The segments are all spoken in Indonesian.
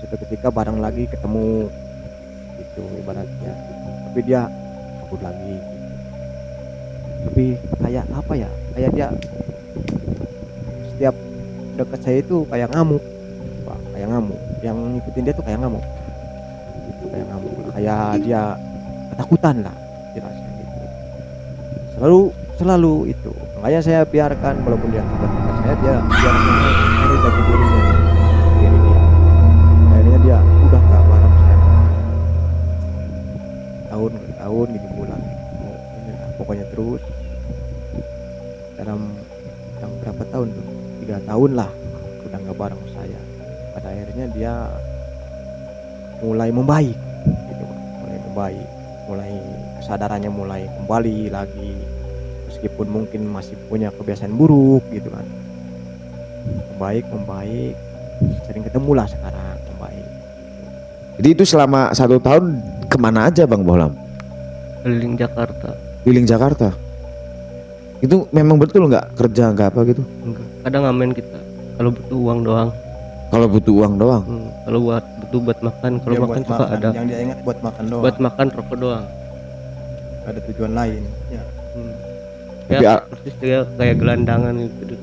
suatu ketika bareng lagi ketemu gitu ibaratnya, tapi dia kabur lagi gitu. Lebih kayak apa ya, kayak dia setiap dekat saya itu kayak ngamuk, Pak, kayak ngamuk, yang ngikutin dia tuh kayak ngamuk gitu, kayak ngamuk lah, kayak dia ketakutan lah jelasnya gitu. Selalu selalu itu, makanya saya biarkan walaupun dia dekat saya, dia biarkan akhirnya jati dirinya sendiri dia. Akhirnya dia udah nggak bareng saya tahun ke tahun gitu, bulan gitu. Oh, inilah pokoknya terus dalam yang berapa tahun tuh, 3 tahun lah udah nggak bareng saya. Pada akhirnya dia mulai membaik gitu Pak, mulai membaik, mulai kesadarannya mulai kembali lagi, meskipun mungkin masih punya kebiasaan buruk gitu kan. Membaik membaik, sering ketemu lah sekarang, membaik gitu. Jadi itu selama 1 tahun kemana aja Bang Bohlam? Keliling Jakarta. Keliling Jakarta. Itu memang betul nggak kerja nggak apa gitu? Enggak, kadang ngamen kita kalau butuh uang doang. Kalau butuh uang doang. Kalau butuh buat makan, kalau Dia makan buat suka makan, ada. yang dia ingat buat makan doang, Buat makan rokok doang. ada tujuan lain ya. Tapi Ya persis dia kayak gelandangan gitu.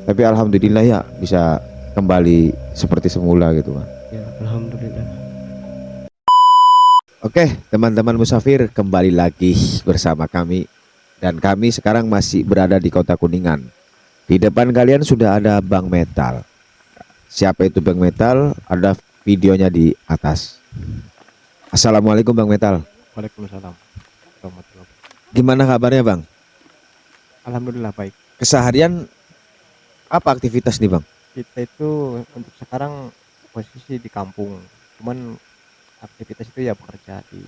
Tapi alhamdulillah ya bisa kembali seperti semula gitu kan. Ya alhamdulillah. Oke, teman-teman musafir, kembali lagi bersama kami. Dan kami sekarang masih berada di Kota Kuningan. Di depan kalian sudah ada Bang Metal. Siapa itu Bang Metal? Ada videonya di atas. Assalamualaikum Bang Metal. Waalaikumsalam warahmatullahi wabarakatuh. Gimana kabarnya Bang? Alhamdulillah baik. Keseharian apa aktivitas nih Bang? Kita itu untuk sekarang posisi di kampung, cuman aktivitas itu ya bekerja di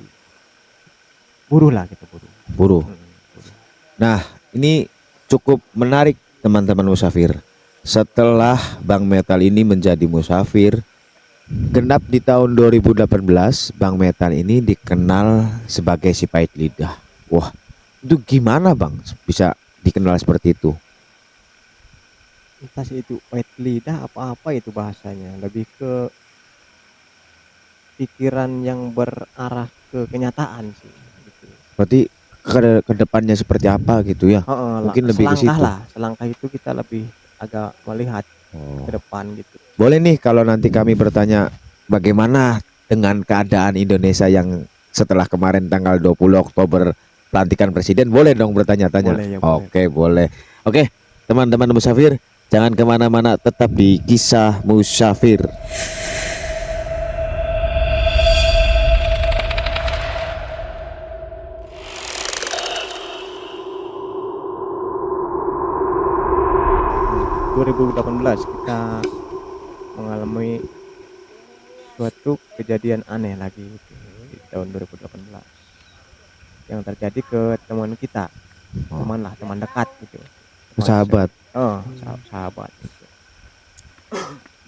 buruh lah, kita buruh. Buruh. Buruh. Nah, ini cukup menarik teman-teman musafir. Setelah Bang Metal ini menjadi musafir, genap di tahun 2018, Bang Metal ini dikenal sebagai si pahit lidah. Wah, itu gimana Bang bisa dikenal seperti itu? Entah sih itu pahit lidah apa-apa itu bahasanya, lebih ke pikiran yang berarah ke kenyataan sih gitu. Berarti ke depannya seperti apa gitu ya? Heeh, Mungkin lebih ke selangkah situ. lah, selangkah itu kita lebih agak melihat Oh. ke depan gitu. Boleh nih kalau nanti kami bertanya bagaimana dengan keadaan Indonesia yang setelah kemarin tanggal 20 Oktober pelantikan presiden, boleh dong bertanya-tanya? Boleh ya, boleh. Oke, boleh. Oke, teman-teman musafir, jangan kemana-mana, tetap di Kisah Musafir. Hmm, 2018 kita mengalami suatu kejadian aneh lagi gitu, di tahun 2018 yang terjadi ke teman kita, teman lah, teman dekat gitu, teman Sahabat. sahabat gitu.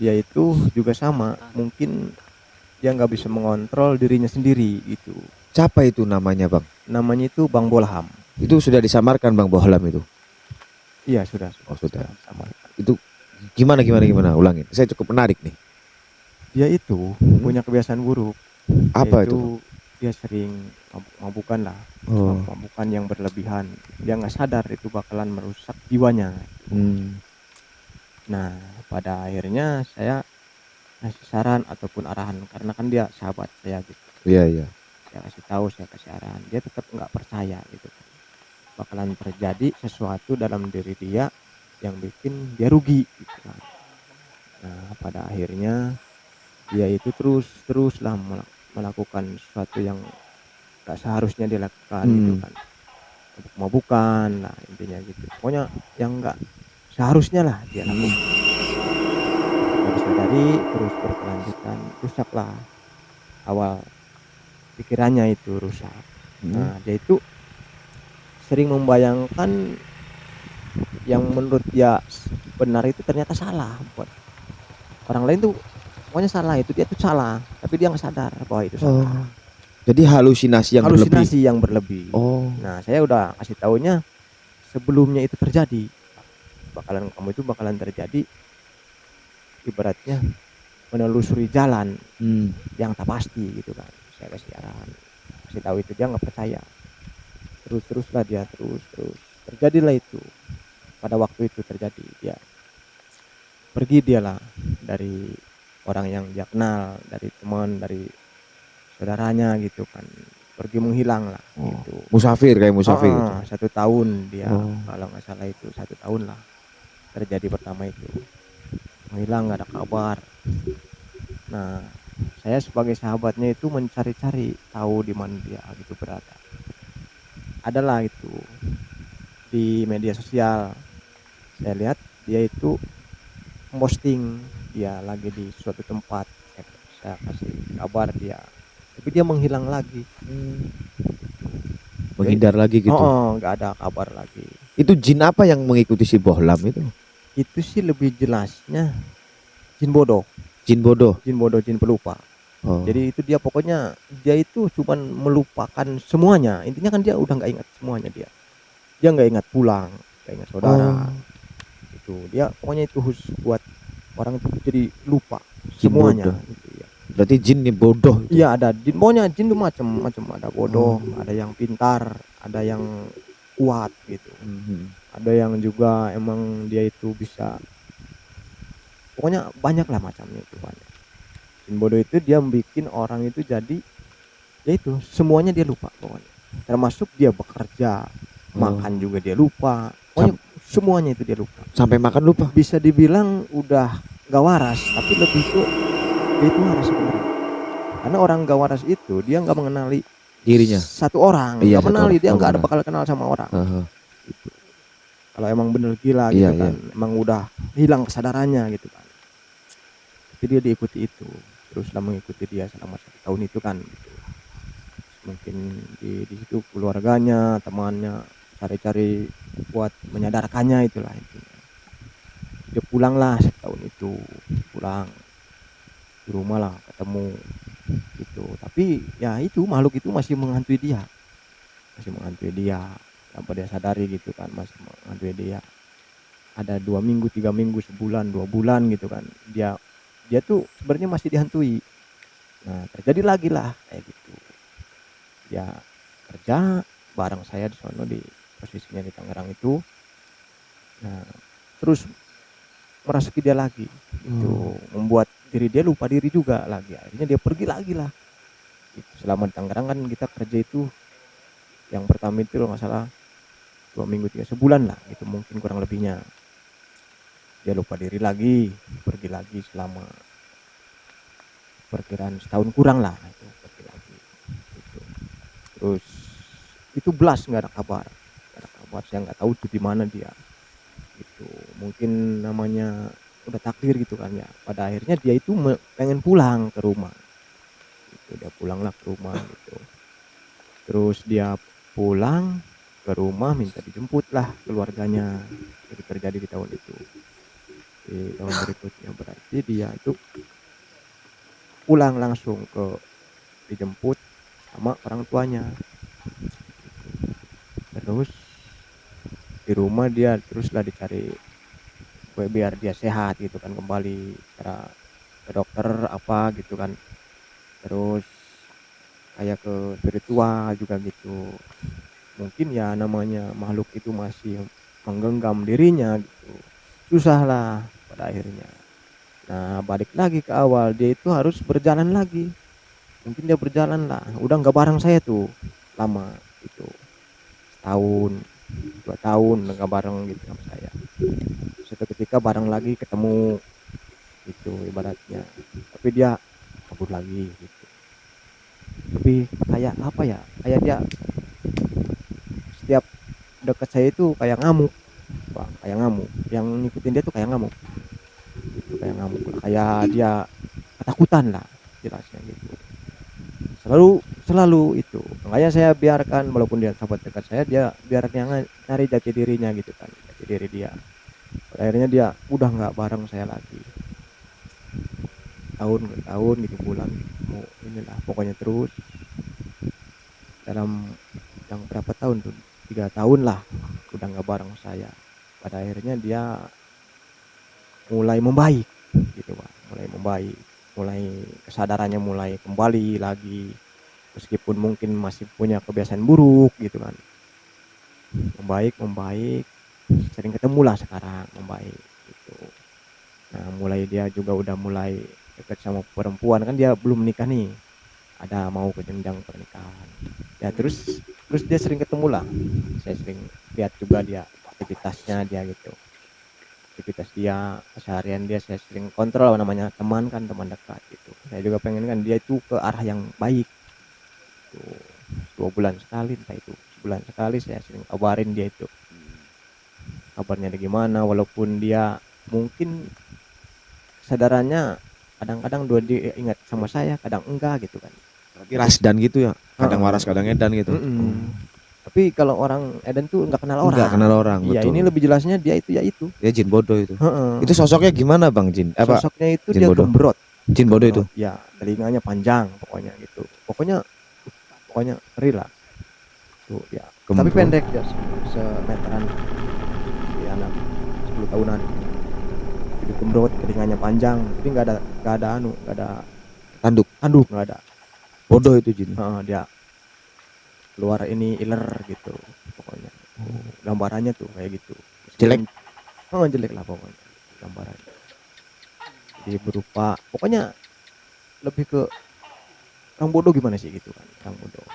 Dia itu juga sama, mungkin dia nggak bisa mengontrol dirinya sendiri gitu. Siapa itu namanya Bang? Namanya itu Bang Bolham. Itu sudah disamarkan Bang Bohlam itu. Iya sudah. Oh, sudah. Sama. Itu gimana ulangin. Saya cukup menarik nih. Dia itu punya kebiasaan buruk. Apa Yaitu itu? dia sering mabuk-mabukan lah, Oh. mabuk-mabukan yang berlebihan. Dia nggak sadar itu bakalan merusak jiwanya. Nah, pada akhirnya saya ngasih saran ataupun arahan, karena kan dia sahabat saya gitu. Iya, iya. Saya kasih tahu, saya kasih arahan, dia tetap nggak percaya gitu. Bakalan terjadi sesuatu dalam diri dia yang bikin dia rugi gitu kan. Nah, pada akhirnya dia itu teruslah melakukan sesuatu yang gak seharusnya dilakukan gitu kan, untuk mabukan lah intinya gitu, pokoknya yang gak seharusnya lah dia lakukan. Gak disadari terus berkelanjutan, rusaklah awal pikirannya itu rusak. Nah, dia itu sering membayangkan yang menurut dia benar itu ternyata salah buat orang lain tuh. Pokoknya salah, itu dia tuh salah, tapi dia nggak sadar bahwa itu salah. Jadi halusinasi yang Halusinasi yang berlebih. Oh. Nah, saya udah kasih taunya sebelumnya itu terjadi, kamu itu bakalan terjadi, ibaratnya menelusuri jalan Hmm. yang tak pasti gitu kan. Saya kasih arahan, kasih tahu itu, dia nggak percaya. Teruslah dia, terus terjadilah itu. Pada waktu itu terjadi, dia pergi, dialah dari orang yang dia kenal, dari teman, dari saudaranya gitu kan, pergi menghilang lah Oh, gitu. musafir kayak musafir Heeh, itu. 1 tahun dia, Oh. kalau nggak salah itu 1 tahun lah terjadi pertama itu, menghilang nggak ada kabar. Nah, saya sebagai sahabatnya itu mencari-cari tahu di mana dia gitu berada. Adalah itu di media sosial, saya lihat dia itu posting dia lagi di suatu tempat. Saya kasih kabar dia, tapi dia menghilang lagi. Jadi Menghindar lagi gitu. nggak ada kabar lagi. Itu jin apa yang mengikuti si Bohlam itu? Itu sih lebih jelasnya jin bodoh, Jin bodoh. jin pelupa. Oh. Jadi itu dia, pokoknya dia itu cuman melupakan semuanya. Intinya kan dia udah nggak ingat semuanya dia. Dia nggak ingat pulang, nggak ingat saudara. Oh, Itu dia pokoknya itu khusus buat orang itu jadi lupa jin semuanya bodoh. gitu ya. Berarti jin nih bodoh itu. Iya, ada jin, pokoknya jin tuh macam-macam, ada bodoh, Oh. ada yang pintar, ada yang kuat gitu. Mhm. Ada yang juga emang dia itu bisa, pokoknya banyak lah macamnya itu, banyak. Jin bodoh itu dia bikin orang itu jadi, ya itu semuanya dia lupa pokoknya. Termasuk dia bekerja, Oh. makan juga dia lupa. Pokoknya semuanya itu dia lupa. Sampai makan lupa. Bisa dibilang udah gak waras, tapi lebih ke dia itu waras sebenarnya. Karena orang gak waras itu dia nggak mengenali Dirinya. satu orang, Iya, nggak satu mengenali, orang. dia Oh, nggak ada benar. bakal kenal sama orang. Heeh. Gitu. Kalau emang bener gila Iya, gitu iya. kan, emang udah hilang kesadarannya gitu kan. Tapi dia diikuti itu, teruslah mengikuti dia selama 1 tahun itu kan. Gitu. Mungkin di situ keluarganya, temannya cari-cari buat menyadarkannya, itulah intinya. Dia pulang lah 1 tahun itu, pulang di rumah lah ketemu gitu. Tapi ya itu makhluk itu masih menghantui dia, tanpa dia sadari gitu kan, masih menghantui dia. Ada 2 minggu, 3 minggu, sebulan, 2 bulan gitu kan, dia dia tuh sebenarnya masih dihantui. Nah, terjadi lagi lah kayak gitu. Dia kerja bareng saya di sono, di posisinya di Tangerang itu. Nah, terus merasuki dia lagi itu, membuat diri dia lupa diri juga lagi. Akhirnya dia pergi lagi lah gitu. Selama di Tangerang kan kita kerja itu, yang pertama itu kalau nggak salah 2 minggu, 3 sebulan lah gitu, mungkin kurang lebihnya. Dia lupa diri lagi, pergi lagi selama perkiraan setahun kurang lah itu, pergi lagi gitu. Terus itu belas nggak ada kabar, saya nggak tahu tuh di mana dia gitu. Mungkin namanya udah takdir gitu kan ya. Pada akhirnya dia itu pengen pulang ke rumah gitu. Dia pulanglah ke rumah gitu. Terus dia pulang ke rumah, minta dijemput lah keluarganya. Itu terjadi di tahun itu. Di tahun berikutnya berarti dia itu pulang langsung ke, dijemput sama orang tuanya. Terus di rumah dia teruslah dicari biar dia sehat gitu kan, kembali cara ke dokter apa gitu kan. Terus kayak ke spiritual juga gitu. Mungkin ya namanya makhluk itu masih menggenggam dirinya gitu. Susah lah pada akhirnya. Nah, balik lagi ke awal, dia itu harus berjalan lagi. Mungkin dia berjalan lah, udah nggak bareng saya tuh lama itu, tahun 2 tahun nggak bareng gitu sama saya. Suatu ketika bareng lagi, ketemu gitu ibaratnya, tapi dia kabur lagi gitu. Tapi kayak apa ya, kayak dia setiap dekat saya itu kayak ngamuk bang, kayak ngamuk, yang ngikutin dia tuh kayak ngamuk gitu, kayak ngamuk lah, kayak dia ketakutan lah jelasnya gitu. Selalu itu, makanya saya biarkan, walaupun dia sahabat dekat saya, dia biarkan yang cari jati dirinya gitu kan, jati diri dia. Pada akhirnya dia udah nggak bareng saya lagi, tahun ke tahun gitu, bulan mau inilah pokoknya. Terus dalam yang berapa tahun tuh, 3 tahun lah udah nggak bareng saya. Pada akhirnya dia mulai membaik gitu pak, mulai membaik. mulai kesadarannya mulai kembali lagi, meskipun mungkin masih punya kebiasaan buruk gitu kan. Membaik membaik, sering ketemulah sekarang, membaik gitu. Nah, mulai dia juga udah mulai dekat sama perempuan, kan dia belum menikah nih, ada mau ke jenjang pernikahan. Ya terus terus dia sering ketemulah, saya sering lihat juga dia aktivitasnya dia gitu. Aktivitas dia, keseharian dia saya sering kontrol, namanya teman kan, teman dekat gitu. Saya juga pengen kan dia itu ke arah yang baik tuh. 2 bulan sekali, entah itu sebulan sekali saya sering kabarin dia itu. Kabarnya ada gimana, walaupun dia mungkin kesadarannya kadang-kadang dia ingat sama saya, kadang enggak gitu kan. Berarti rasdan gitu ya, kadang Heeh, waras kadang edan gitu. Oh, mhm. Tapi kalau orang Eden tuh nggak kenal enggak kenal orang. orang, Iya, ini betul. lebih jelasnya dia itu, ya itu. Ya jin bodoh itu. Heeh. Itu sosoknya gimana Bang Jin? Apa Sosoknya itu jin dia bodoh? gembrot, Jin bodoh itu. gembrot. Ya, telinganya panjang pokoknya gitu. Pokoknya ngeri lah tuh ya. Tapi Gembrot. pendek ya, semeteran di anak 10 tahunan. Jadi gembrot, telinganya panjang, tapi nggak ada Tanduk. tanduk, nggak ada. Bodoh itu jin. Heeh, dia keluar ini iler gitu pokoknya. Gambarannya tuh kayak gitu. Jelek. Meskipun jelek lah pokoknya gambarannya. Jadi berupa pokoknya lebih ke orang bodoh gimana sih gitu kan, orang bodoh.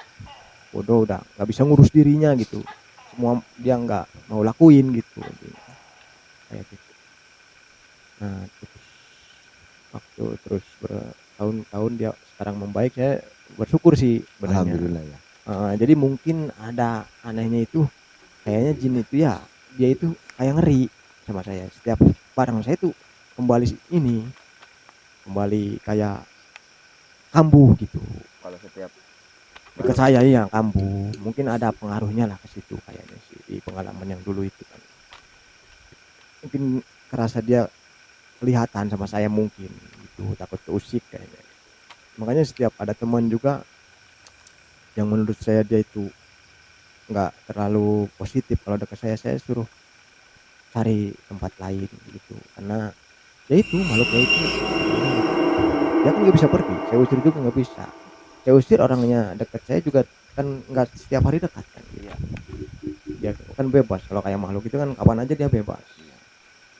Bodoh udah nggak bisa ngurus dirinya gitu. Semua dia nggak mau lakuin gitu intinya. Kayak gitu. Nah, terus waktu terus bertahun-tahun dia sekarang membaik, saya bersyukur sih sebenarnya. Alhamdulillah ya. Jadi mungkin ada anehnya itu, kayaknya jin itu ya dia itu kayak ngeri sama saya. Setiap barang saya tuh kembali kembali kayak kambuh gitu. Kalau setiap Dekat saya ya kambuh. Mungkin ada pengaruhnya lah ke situ kayaknya sih, di pengalaman yang dulu itu kan. Mungkin kerasa dia kelihatan sama saya mungkin gitu, takut keusik kayaknya. Makanya setiap ada teman juga yang menurut saya dia itu nggak terlalu positif kalau dekat saya suruh cari tempat lain gitu. Karena ya itu makhluknya itu katanya gitu. Dia kan nggak bisa pergi, saya usir juga nggak bisa. Saya usir orangnya dekat saya juga kan nggak setiap hari dekat kan dia. Dia kan bebas, kalau kayak makhluk itu kan kapan aja dia bebas.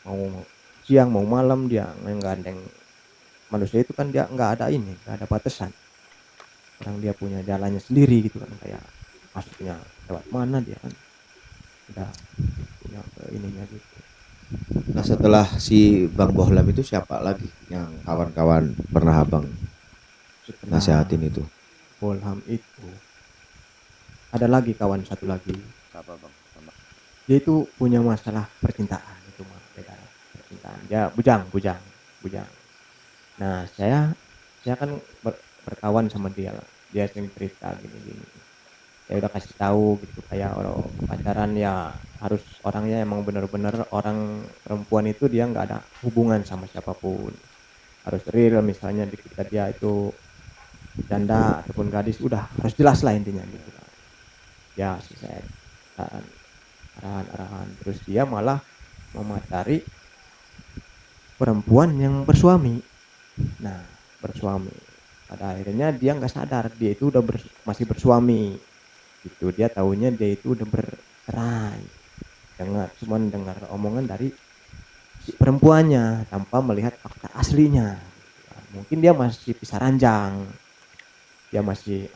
Mau siang mau malam dia ngegandeng. Manusia itu kan dia nggak ada ini, nggak ada batasan. Orang dia punya jalannya sendiri gitu kan, kayak masuknya lewat mana dia kan udah punya ke ininya gitu. Nah setelah si Bang Bohlam itu siapa lagi yang kawan-kawan pernah Abang Setelah nasehatin itu? Bolham itu ada lagi kawan satu lagi, Siapa Bang? Sama. dia itu punya masalah percintaan, itu mah beda percintaan, dia bujang. Bujang. Nah, saya kan berkawan sama dia lah, dia sering cerita gini-gini, saya udah kasih tahu gitu kayak orang pacaran ya harus orangnya emang bener-bener orang perempuan itu dia nggak ada hubungan sama siapapun, harus real. Misalnya di kita dia itu janda ataupun gadis udah harus jelas lah intinya gitu kan. Ya sih saya saran arahan terus dia malah memacari perempuan yang bersuami. Nah, bersuami pada akhirnya dia nggak sadar dia itu udah masih bersuami gitu. Dia tahunya dia itu udah bercerai, cuman dengar omongan dari si perempuannya tanpa melihat fakta aslinya. Mungkin dia masih pisah ranjang, dia masih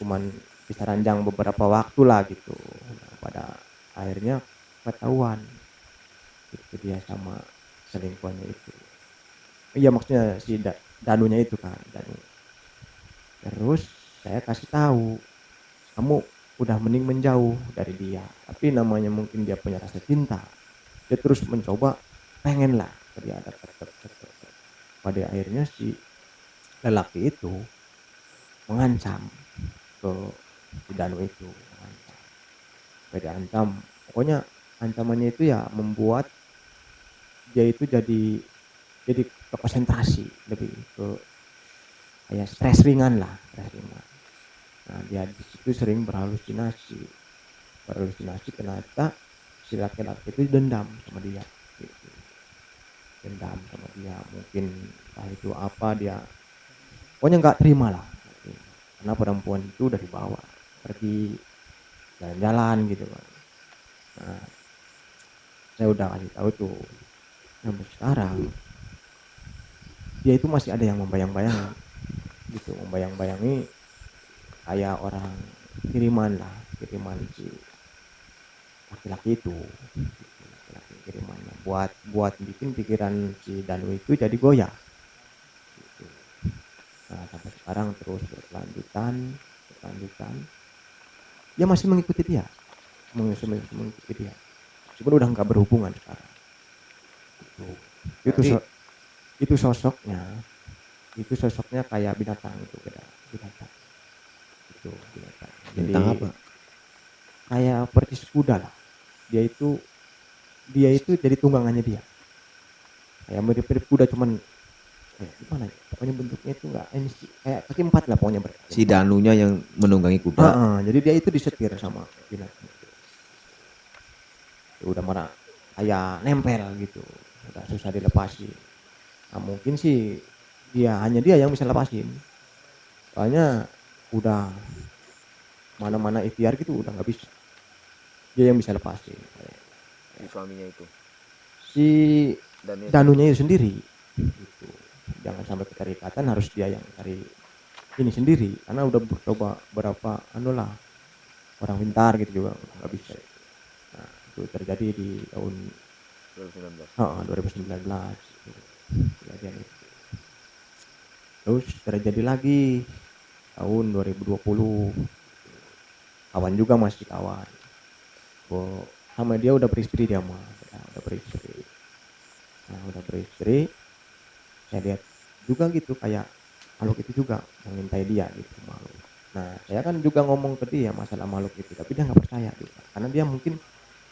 cuman pisah ranjang beberapa waktu lah gitu. Nah, pada akhirnya ketahuan itu dia sama selingkuhannya itu. Iya maksudnya si Danunya itu kan, Danu. Terus saya kasih tahu, kamu udah mending menjauh dari dia. Tapi namanya mungkin dia punya rasa cinta, dia terus mencoba pengen lah ke dia deket. Pada akhirnya si lelaki itu mengancam ke si Danu itu, mengancam. Beda ancam, pokoknya ancamannya itu ya membuat dia itu jadi ke konsentrasi, lebih ke kayak stres ringan lah, stres ringan. Nah, dia di situ sering berhalusinasi ternyata si laki-laki itu dendam sama dia gitu. Dendam sama dia, mungkin entah itu apa, dia pokoknya nggak terima lah, karena perempuan itu udah dibawa pergi jalan-jalan gitu kan. Nah, saya udah kasih tahu tuh, sampai sekarang dia itu masih ada yang membayang-bayangi gitu, membayang-bayangi kayak orang kiriman lah, kiriman si laki-laki itu gitu, laki-laki kirimannya buat buat bikin pikiran si Danu itu jadi goyah gitu. Nah sampai sekarang terus berkelanjutan dia masih mengikuti dia, mengikuti dia meskipun udah nggak berhubungan sekarang gitu. itu Berarti so- itu sosoknya, itu sosoknya kayak binatang itu, beda binatang itu binatang, bintang jadi apa? kayak percis kuda lah, dia itu dia itu jadi tunggangannya dia, kayak mirip-mirip kuda cuman kayak gimana ya, pokoknya bentuknya itu enggak ini sih kayak kaki empat lah, pokoknya berkaki Si empat. Danunya yang menunggangi kuda. Jadi dia itu disetir sama binatang itu. Ya udah mana kayak nempel gitu, udah susah dilepasin. Nah, mungkin sih hanya dia yang bisa lepasin, soalnya udah mana-mana ikhtiar gitu udah nggak bisa, dia yang bisa lepasin. Si suaminya itu. Si Dan Danunya itu sendiri gitu, jangan sampai keterikatan, harus dia yang cari ini sendiri karena udah coba berapa anu lah, orang pintar gitu juga nggak bisa. Nah itu terjadi di tahun 2019. 2019 itu kejadian itu. Terus terjadi lagi tahun 2020, kawan juga masih kawan. Sama dia udah beristri, dia mah udah beristri. Nah udah beristri, saya lihat juga gitu kayak makhluk itu juga mengintai dia gitu, makhluk. Nah saya kan juga ngomong ke dia masalah makhluk itu, tapi dia nggak percaya juga karena dia mungkin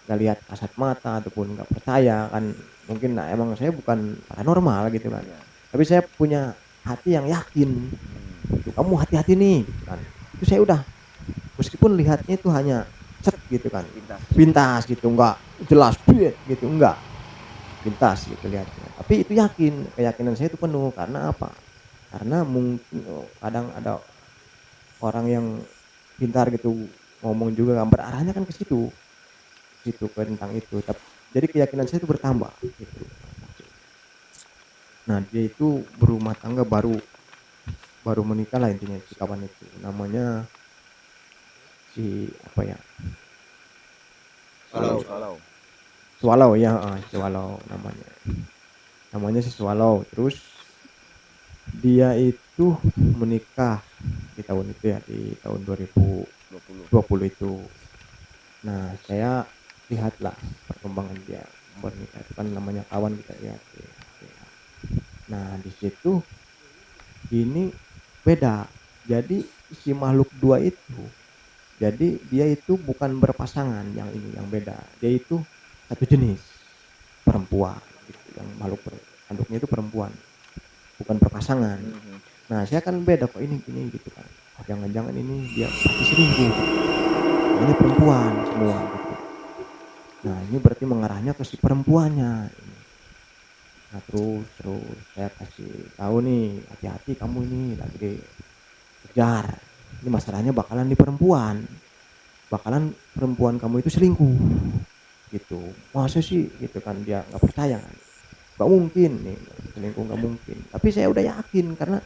nggak lihat kasat mata ataupun nggak percaya kan, mungkin. Nah emang saya bukan paranormal gitu kan, tapi saya punya hati yang yakin gitu, kamu hati-hati nih gitu kan. Itu saya udah, meskipun lihatnya itu hanya cet gitu kan, pintas gitu, nggak jelas gitu, enggak pintas gitu lihatnya, tapi itu yakin, keyakinan saya itu penuh. Karena apa? Karena mungkin kadang ada orang yang pintar gitu ngomong juga kan, berarahnya kan ke situ, ke tentang itu. Jadi keyakinan saya itu bertambah gitu. Nah dia itu berumah tangga, baru baru menikah lah intinya, si kawan itu namanya si apa ya, Swallow, si swallow. Swallow ya, Swallow namanya, si Swallow. Terus dia itu menikah di tahun itu ya, di tahun 2020 itu. Nah saya lihatlah perkembangan dia menikah itu kan, namanya kawan, kita lihat ya. Nah di situ ini beda, jadi si makhluk dua itu, jadi dia itu bukan berpasangan, yang ini yang beda, dia itu satu jenis, perempuan gitu, yang makhluk bertanduknya itu perempuan, bukan berpasangan. Nah saya kan beda kok ini gitu kan, jangan-jangan ini dia pasti selingkuh, ini perempuan semua gitu. Nah ini berarti mengarahnya ke si perempuannya ini. Nah terus saya kasih tahu nih, hati-hati kamu ini lagi dikejar, ini masalahnya bakalan di perempuan, bakalan perempuan kamu itu selingkuh gitu. Masa sih gitu kan, dia nggak percaya kan, nggak mungkin nih selingkuh, nggak mungkin. Tapi saya udah yakin karena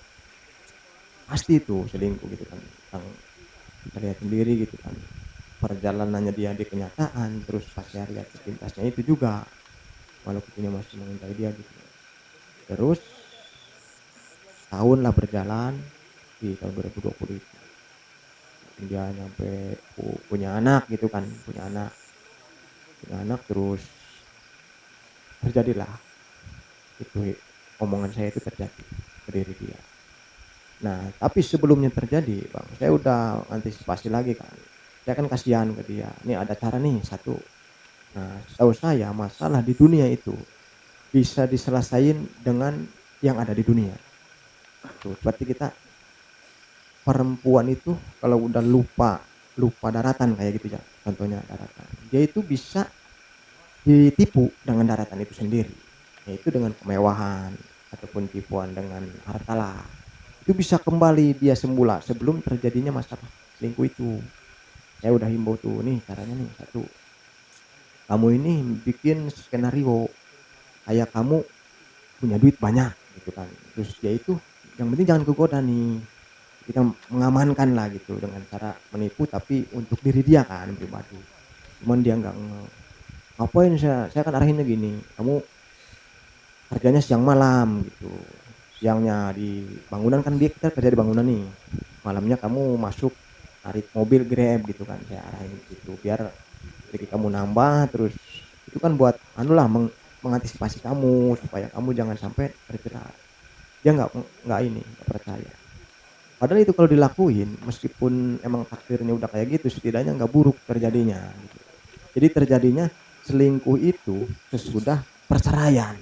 pasti itu selingkuh gitu kan, yang kita lihat sendiri gitu kan, perjalanannya dia di kenyataan, terus pas saya lihat sepintasnya itu juga makhluk ini masih mengintai dia gitu. Terus tahun lah berjalan, di tahun 2020 itu dia nyampe punya anak gitu kan, punya anak terus terjadilah itu, omongan saya itu terjadi ke diri dia. Nah tapi sebelumnya terjadi bang, saya udah antisipasi lagi kan, saya kan kasihan ke dia, nih ada cara nih satu. Nah setahu saya masalah di dunia itu bisa diselesain dengan yang ada di dunia tuh. Seperti kita, perempuan itu kalau udah lupa lupa daratan kayak gitu ya, contohnya daratan, dia itu bisa ditipu dengan daratan itu sendiri, yaitu dengan kemewahan ataupun tipuan dengan harta lah, itu itu bisa kembali dia semula sebelum terjadinya masalah selingkuh itu. Saya udah himbau tuh, nih caranya nih, satu, kamu ini bikin skenario kayak kamu punya duit banyak gitu kan. Terus dia itu yang penting jangan kegoda nih. Kita mengamankan lah gitu dengan cara menipu tapi untuk diri dia kan pribadi. Cuman dia nggak ngapain, saya kan arahinnya gini, kamu kerjanya siang malam gitu. Siangnya di bangunan kan, dia kita kerja di bangunan nih. Malamnya kamu masuk tarik mobil Grab gitu kan, saya arahin gitu biar rezeki kamu nambah. Terus itu kan buat anulah mengantisipasi kamu supaya kamu jangan sampai terjerat. Dia nggak ini nggak percaya. Padahal itu kalau dilakuin, meskipun emang takdirnya udah kayak gitu, setidaknya nggak buruk terjadinya. Gitu. Jadi terjadinya selingkuh itu sesudah perceraian.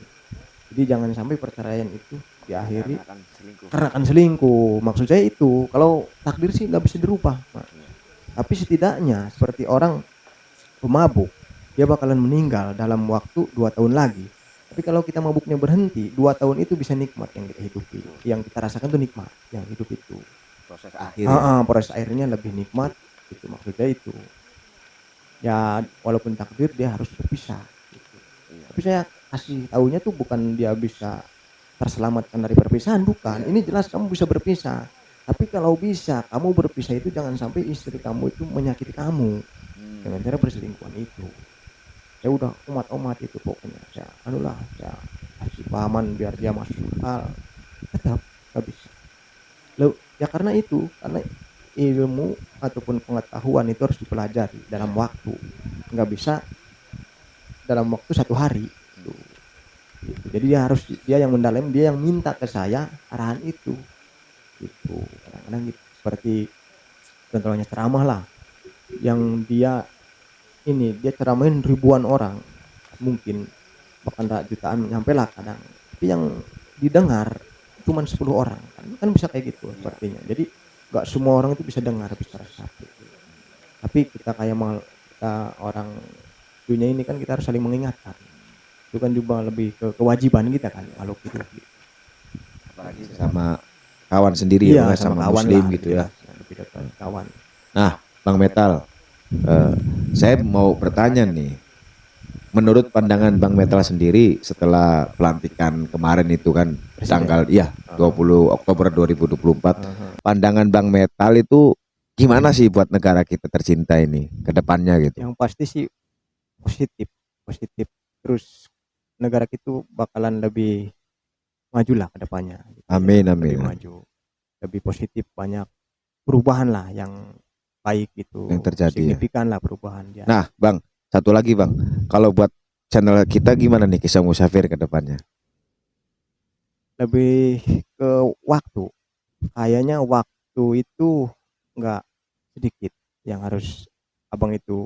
Jadi jangan sampai perceraian itu diakhiri karena akan selingkuh. Maksud saya itu, kalau takdir sih nggak bisa dirubah. Tapi setidaknya seperti orang pemabuk, dia bakalan meninggal dalam waktu 2 tahun lagi. Tapi kalau kita mabuknya berhenti, 2 tahun itu bisa nikmat yang kita hidupi. Yang kita rasakan tuh nikmat yang hidup itu. Proses akhir ya. Proses akhirnya lebih nikmat, itu maksudnya itu. Ya walaupun takdir dia harus berpisah. Gitu. Tapi saya kasih taunya tuh bukan dia bisa terselamatkan dari perpisahan, bukan. Ini jelas kamu bisa berpisah. Tapi kalau bisa kamu berpisah itu jangan sampai istri kamu itu menyakiti kamu dengan cara perselingkuhan itu. Ya udah umat itu pokoknya saya anulah, saya kasih pahaman biar dia masuk akal, tetap nggak bisa. Loh, ya karena itu, karena ilmu ataupun pengetahuan itu harus dipelajari dalam waktu, nggak bisa dalam waktu 1 hari gitu. Jadi dia yang mendalam, dia yang minta ke saya arahan itu gitu. Kadang-kadang gitu, seperti contohnya ceramah lah, yang dia ceramahin ribuan orang, mungkin bahkan jutaan nyampe lah kadang, tapi yang didengar cuma 10 orang kan bisa kayak gitu sepertinya. Jadi nggak semua orang itu bisa dengar, bisa resapi. Tapi kita orang dunia ini kan kita harus saling mengingatkan. Itu kan juga lebih ke kewajiban kita kan kalau hidup gitu. Apalagi sama kawan sendiri ya, sama muslim lah, gitu ya. Lebih dekat kawan. Nah, Bang Metal, saya mau bertanya nih, menurut pandangan Bang Metal sendiri setelah pelantikan kemarin itu kan tanggal 20 Oktober 2024, pandangan Bang Metal itu gimana sih buat negara kita tercinta ini ke depannya gitu? Yang pasti sih positif. Terus negara kita bakalan lebih maju lah ke depannya gitu. Amin, ya. amin. Lebih maju, lebih positif, banyak perubahan lah yang baik gitu, yang terjadi signifikan lah perubahan ya. Nah Bang, satu lagi Bang, kalau buat channel kita gimana nih Kisah Musafir ke depannya? Lebih ke waktu, kayaknya waktu itu nggak sedikit yang harus abang itu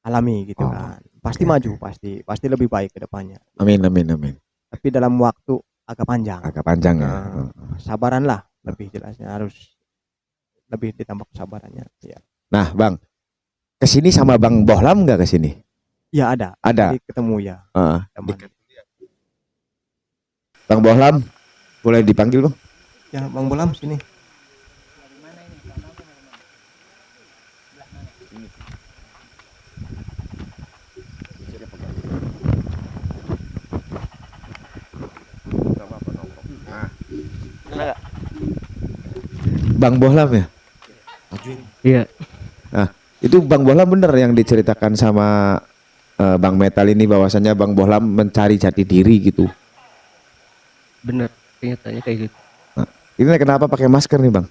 alami gitu kan. Pasti maju, pasti lebih baik ke depannya. Amin, amin, amin. Tapi dalam waktu agak panjang ya. Sabaran lah, lebih jelasnya harus lebih ditambah kesabarannya ya. Nah Bang, kesini sama Bang Bohlam nggak kesini? Ya ada jadi ketemu ya. Bang Bohlam boleh dipanggil Bang? Ya Bang Bohlam sini. Bang Bohlam ya? Iya. Nah, itu Bang Bohlam bener yang diceritakan sama Bang Metal ini, bahwasannya Bang Bohlam mencari jati diri gitu. Bener, kenyataannya kayak gitu. Nah, ini kenapa pakai masker nih Bang?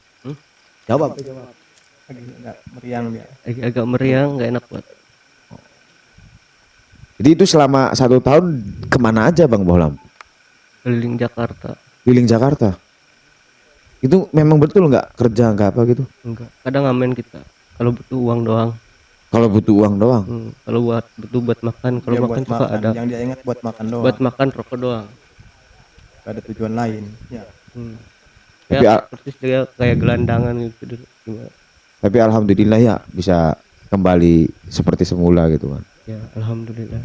Jawab. Agak meriang dia. Agak meriang, nggak enak buat. Jadi itu selama 1 tahun kemana aja Bang Bohlam? Keliling Jakarta. Keliling Jakarta. Itu memang betul nggak kerja nggak apa gitu? Enggak, kadang ngamen kita kalau butuh uang doang. Kalau butuh uang doang. Kalau buat makan, kalau makan suka ada. Yang dia ingat buat makan doang. Buat makan, rokok doang. Gak ada tujuan lain. Ya. Ya, persis dia kayak gelandangan gitu. Tapi alhamdulillah ya bisa kembali seperti semula gitu kan. Ya, alhamdulillah.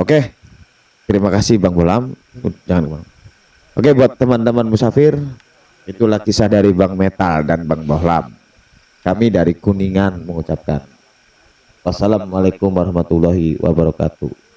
Oke. Terima kasih Bang Bohlam. Jangan Bang. Oke, buat teman-teman musafir, itulah kisah dari Bang Metal dan Bang Bohlam. Kami dari Kuningan mengucapkan wassalamualaikum warahmatullahi wabarakatuh.